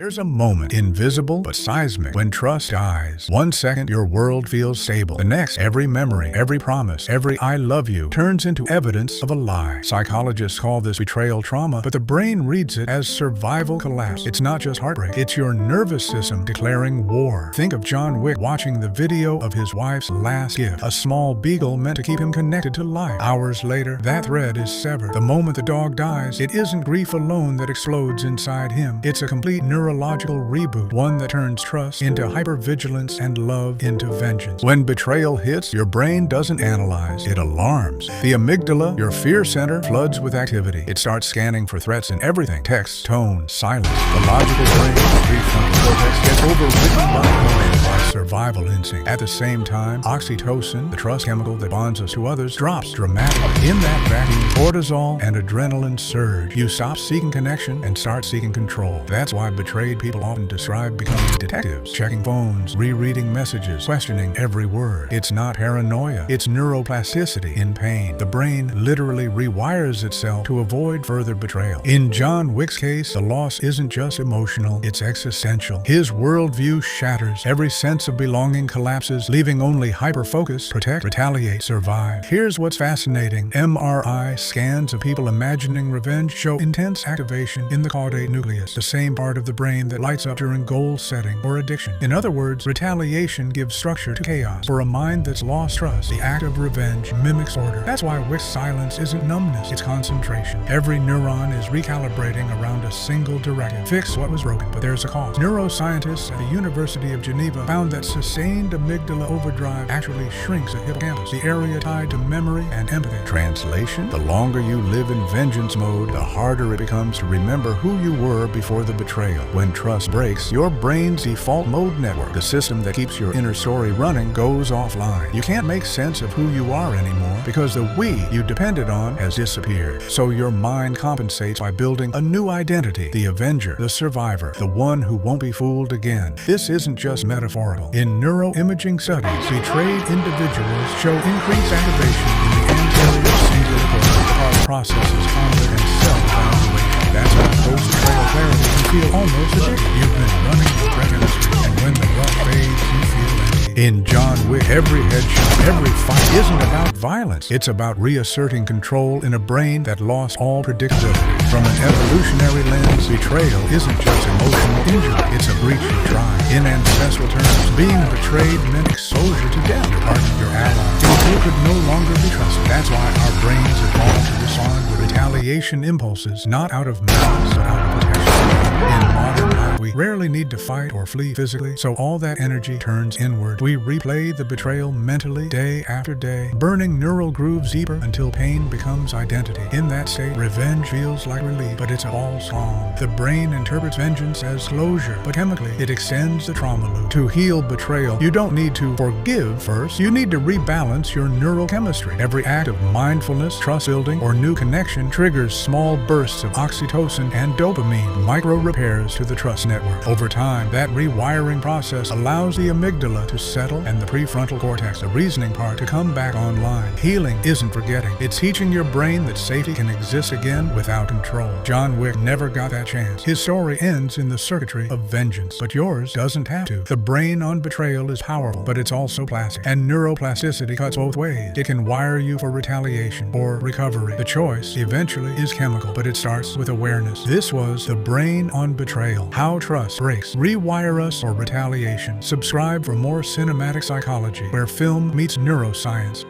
There's a moment, invisible but seismic, when trust dies. 1 second, your world feels stable. The next, every memory, every promise, every I love you turns into evidence of a lie. Psychologists call this betrayal trauma, but the brain reads it as survival collapse. It's not just heartbreak, it's your nervous system declaring war. Think of John Wick watching the video of his wife's last gift, a small beagle meant to keep him connected to life. Hours later, that thread is severed. The moment the dog dies, it isn't grief alone that explodes inside him. It's a complete neurological reboot, one that turns trust into hypervigilance and love into vengeance. When betrayal hits, your brain doesn't analyze, it alarms. The amygdala, your fear center, floods with activity. It starts scanning for threats in everything: text, tone, silence. The logical brain, the prefrontal cortex, gets overridden by survival instinct. At the same time, oxytocin, the trust chemical that bonds us to others, drops dramatically. In that vacuum, cortisol and adrenaline surge. You stop seeking connection and start seeking control. That's why betrayed people often describe becoming detectives, checking phones, rereading messages, questioning every word. It's not paranoia, it's neuroplasticity in pain. The brain literally rewires itself to avoid further betrayal. In John Wick's case, the loss isn't just emotional, it's existential. His worldview shatters, every sense of belonging collapses, leaving only hyper-focus, protect, retaliate, survive. Here's what's fascinating. MRI scans of people imagining revenge show intense activation in the caudate nucleus, the same part of the brain that lights up during goal setting or addiction. In other words, retaliation gives structure to chaos. For a mind that's lost trust, the act of revenge mimics order. That's why Wick's silence isn't numbness, it's concentration. Every neuron is recalibrating around a single directive. Fix what was broken, but there's a cost. Neuroscientists at the University of Geneva found that sustained amygdala overdrive actually shrinks a hippocampus, the area tied to memory and empathy. Translation: the longer you live in vengeance mode, the harder it becomes to remember who you were before the betrayal. When trust breaks, your brain's default mode network, the system that keeps your inner story running, goes offline. You can't make sense of who you are anymore because the we you depended on has disappeared. So your mind compensates by building a new identity: the avenger, the survivor, the one who won't be fooled again. This isn't just metaphorical. In neuroimaging studies, betrayed individuals show increased activation in the anterior cingulate cortex, processes conflict and self-evaluation. That's why post-betrayal clarity can feel almost addictive. You've been running with threat chemistry, and when the rush fades, you feel empty. In John Wick, every headshot, every fight isn't about violence. It's about reasserting control in a brain that lost all predictability. From an evolutionary lens, betrayal isn't just emotional injury, it's a breach of drive. In ancestral terms, being betrayed meant exposure to death. Your partner, your ally, you could no longer be trusted. That's why our brains evolved to respond with retaliation impulses, not out of malice, but out of protection. In modern life, we rarely need to fight or flee physically, so all that energy turns inward. We replay the betrayal mentally, day after day, burning neural grooves deeper until pain becomes identity. In that state, revenge feels like relief, but it's a false calm. The brain interprets vengeance as closure, but chemically, it extends the trauma loop. To heal betrayal, you don't need to forgive first, you need to rebalance your neurochemistry. Every act of mindfulness, trust building, or new connection triggers small bursts of oxytocin and dopamine, micro repairs to the trust network. Over time, that rewiring process allows the amygdala to settle and the prefrontal cortex, the reasoning part, to come back online. Healing isn't forgetting, it's teaching your brain that safety can exist again without control. John Wick never got that chance. His story ends in the circuitry of vengeance, but yours doesn't have to. The brain on betrayal is powerful, but it's also plastic, and neuroplasticity cuts both ways. It can wire you for retaliation or recovery. The choice eventually is chemical, but it starts with awareness. This was The Brain on Betrayal: How Trust Breaks, Rewire Us, or Retaliation. Subscribe for more cinematic psychology, where film meets neuroscience.